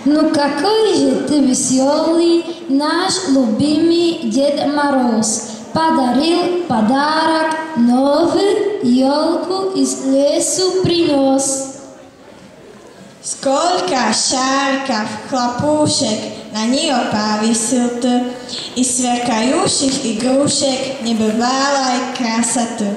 Ну какой же ты веселый, наш любимый Дед Мороз. Подарил подарок, новую елку из лесу принес. Сколько шариков, хлопушек на нее повесил ты, и сверкающих игрушек небывалой красоты.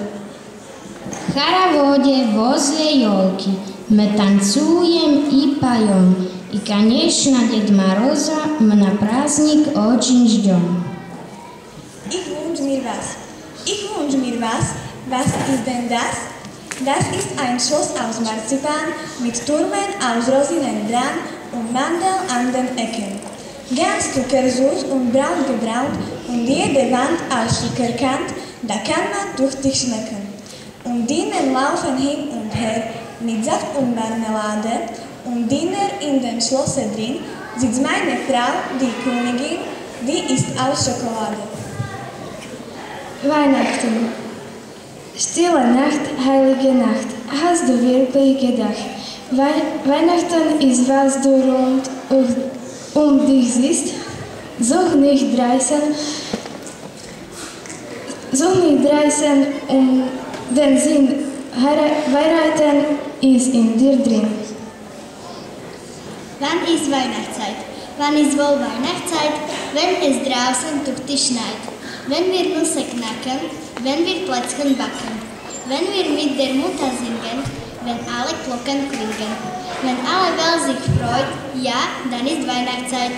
В хороводе возле елки мы танцуем и поем, и, конечно, Дед Мороза мы на праздник очень ждем. Ich wünsche mir was. Was ist denn das? Das ist ein Schloss aus Marzipan mit Türmen aus Rosinen dran und Mandeln an den Ecken. Ganz zuckersüß und braun gebraunt und jede Wand aus Zuckerkant, da kann man tüchtig schmecken. Und Diener laufen hin und her mit Saft und Marmelade und Diener in dem Schlosse drin sitzt meine Frau, die Königin, die ist aus Schokolade. Weihnachten. Stille Nacht, heilige Nacht, hast du wirklich gedacht? Weihnachten ist, was du rund um dich siehst. Such nicht draußen den Sinn. Heiraten ist in dir drin. Wann ist Weihnachtszeit? Wann ist wohl Weihnachtszeit? Wenn es draußen tüchtig schneit. Wenn wir Nüsse knacken, wenn wir Plätzchen backen, wenn wir mit der Mutter singen, wenn alle Glocken klingen, wenn alle Welt sich freut, ja, dann ist Weihnachtszeit.